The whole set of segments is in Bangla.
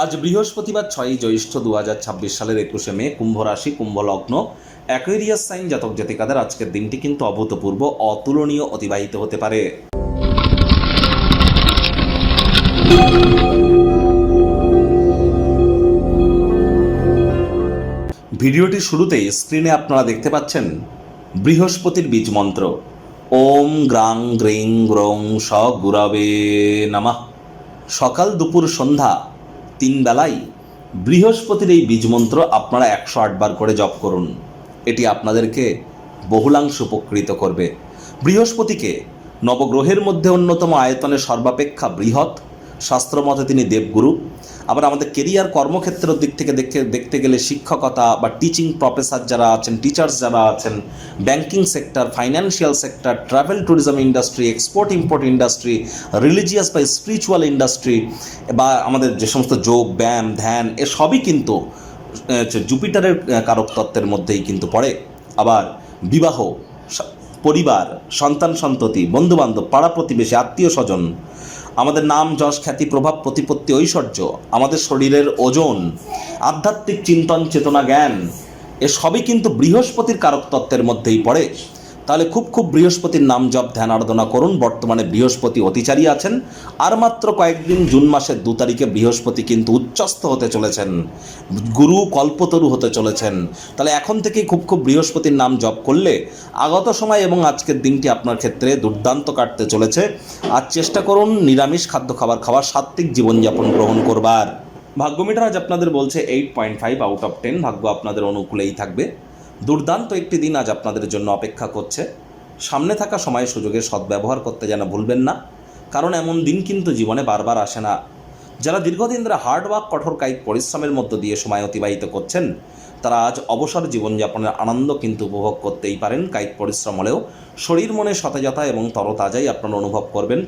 আজ বৃহস্পতিবার 6ই জ্যৈষ্ঠ 2026 সালের 21শে মে, কুম্ভ রাশি, কুম্ভ লগ্ন, অ্যাকুয়ারিয়াস সাইন জাতক জাতিকাদের আজকের দিনটি কিন্তু অভূতপূর্ব, অতুলনীয় অতিবাহিত হতে পারে। ভিডিওটির শুরুতেই স্ক্রিনে আপনারা দেখতে পাচ্ছেন বৃহস্পতির বীজ মন্ত্র ওম গ্রাং গ্রিং গ্রং স গুরবে নমঃ। সকাল দুপুর সন্ধ্যা 3 বেলায় বৃহস্পতির এই বীজ মন্ত্র আপনারা 108 বার করে জপ করুন। এটি আপনাদেরকে বহুলাংশ উপকৃত করবে। বৃহস্পতিকে নবগ্রহের মধ্যে অন্যতম আয়তনে সর্বাপেক্ষা বৃহৎ, শাস্ত্রমতে তিনি দেবগুরু। আবার আমাদের কেরিয়ার কর্মক্ষেত্রের দিক থেকে দেখতে গেলে শিক্ষকতা বা টিচিং প্রফেসর যারা আছেন, টিচার্স যারা আছেন, banking sector, financial sector, travel tourism industry, export import industry, religious বা স্পিরিচুয়াল ইন্ডাস্ট্রি, বা আমাদের যে সমস্ত যোগ ব্যায়াম ধ্যান, এসবই কিন্তু জুপিটারের কারক তত্ত্বের মধ্যেই কিন্তু পড়ে। আবার বিবাহ, পরিবার, সন্তান সন্ততি, বন্ধুবান্ধব, পাড়া প্রতিবেশী, আত্মীয় স্বজন, আমাদের নাম যশ খ্যাতি প্রভাব প্রতিপত্তি ঐশ্বর্য, আমাদের শরীরের ওজন, আধ্যাত্মিক চিন্তন চেতনা জ্ঞান, এসবই কিন্তু বৃহস্পতির কারক তত্ত্বের মধ্যেই পড়ে। তাহলে খুব বৃহস্পতির নাম জপ ধ্যান আরাধনা করুন। বর্তমানে বৃহস্পতি অতিচারী আছেন, আর মাত্র কয়েকদিন, জুন মাসের 2 তারিখে বৃহস্পতি কিন্তু উচ্চস্থ হতে চলেছেন, গুরু কল্পতরু হতে চলেছেন। তাহলে এখন থেকেই খুব বৃহস্পতির নাম জপ করলে আগত সময় এবং আজকের দিনটি আপনার ক্ষেত্রে দুর্দান্ত কাটতে চলেছে। আজ চেষ্টা করুন নিরামিষ খাদ্য খাওয়ার, সাত্ত্বিক জীবনযাপন গ্রহণ করবার। ভাগ্যমিটার আজ আপনাদের বলছে 8.5 আউট অফ 10। ভাগ্য আপনাদের অনুকূলেই থাকবে। দুর্দান্ত একটি দিন আজ আপনাদের জন্য অপেক্ষা করছে। সামনে থাকা সময় সুযোগের সদ্ব্যবহার করতে যেন ভুলবেন না, কারণ এমন দিন কিন্তু জীবনে বারবার আসে না। যারা দীর্ঘদিন ধরে হার্ডওয়ার্ক, কঠোর কায়িক পরিশ্রমের মধ্য দিয়ে সময় অতিবাহিত করছেন, তারা আজ অবসর জীবনযাপনের আনন্দ কিন্তু উপভোগ করতেই পারেন। কায়িক পরিশ্রম হলেও শরীর মনে সতেজতা এবং তরতাজাই আপনারা অনুভব করবেন।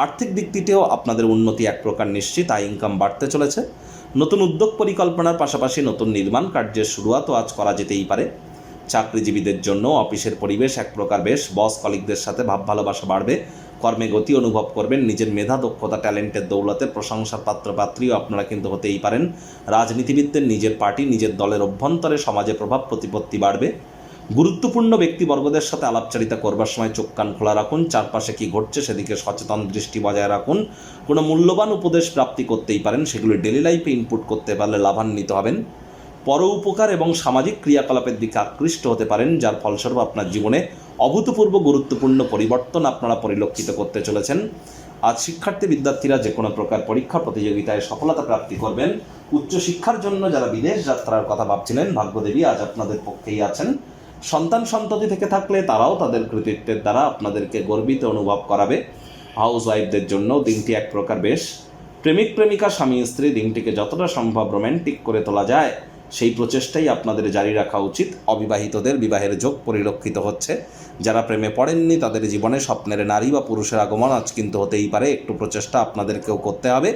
আর্থিক দিক থেকেও আপনাদের উন্নতি এক প্রকার নিশ্চিত। আয় ইনকাম বাড়তে চলেছে। নতুন উদ্যোগ পরিকল্পনার পাশাপাশি নতুন নির্মাণ কার্যের শুরুয়াতও আজ করা যেতেই পারে। চাকরিজীবীদের জন্য অফিসের পরিবেশ এক প্রকার বেশ। বস কলিগদের সাথে ভাব ভালোবাসা বাড়বে। কর্মে গতি অনুভব করবেন। নিজের মেধা দক্ষতা ট্যালেন্টের দৌলতে প্রশংসার পাত্রপাত্রীও আপনারা কিন্তু হতেই পারেন। রাজনীতিবিদদের নিজের পার্টি, নিজের দলের অভ্যন্তরে সমাজে প্রভাব প্রতিপত্তি বাড়বে। গুরুত্বপূর্ণ ব্যক্তিবর্গদের সাথে আলাপচারিতা করবার সময় চোখ কান খোলা রাখুন। চারপাশে কী ঘটছে সেদিকে সচেতন দৃষ্টি বজায় রাখুন। কোনো মূল্যবান উপদেশ প্রাপ্তি করতেই পারেন, সেগুলি ডেলি লাইফে ইনপুট করতে পারলে লাভান্বিত হবেন। পর উপকার এবং সামাজিক ক্রিয়াকলাপের দিকে আকৃষ্ট হতে পারেন, যার ফলস্বরূপ আপনার জীবনে অভূতপূর্ব গুরুত্বপূর্ণ পরিবর্তন আপনারা পরিলক্ষিত করতে চলেছেন। আজ শিক্ষার্থী বিদ্যার্থীরা যে কোনো প্রকার পরীক্ষা প্রতিযোগিতায় সফলতা প্রাপ্তি করবেন। উচ্চশিক্ষার জন্য যারা বিদেশ যাত্রার কথা ভাবছিলেন, ভাগ্যদেবী আজ আপনাদের পক্ষেই আছেন। সন্তান সন্ততি থেকে থাকলে তারাও তাদের কৃতিত্বের দ্বারা আপনাদেরকে গর্বিত অনুভব করাবে। হাউস ওয়াইফদের জন্য দিনটি এক প্রকার বেশ। প্রেমিক প্রেমিকা, স্বামী স্ত্রী দিনটিকে যতটা সম্ভব রোম্যান্টিক করে তোলা যায় সেই প্রচেষ্টাই আপনাদের জারি রাখা উচিত। অবিবাহিতদের বিবাহের যোগ পরিলক্ষিত হচ্ছে। যারা প্রেমে পড়েননি তাদের জীবনে স্বপ্নের নারী বা পুরুষের আগমন আজ কিন্তু হতেই পারে। একটু প্রচেষ্টা আপনাদেরকেও করতে হবে।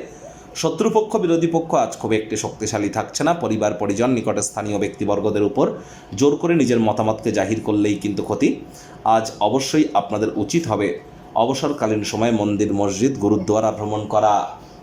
শত্রুপক্ষ, বিরোধী পক্ষ আজ খুব একটি শক্তিশালী থাকছে না। পরিবার পরিজন, নিকটে স্থানীয় ব্যক্তিবর্গদের উপর জোর করে নিজের মতামতকে জাহির করলেই কিন্তু ক্ষতি। আজ অবশ্যই আপনাদের উচিত হবে অবসরকালীন সময়ে মন্দির, মসজিদ, গুরুদ্বারা ভ্রমণ করা।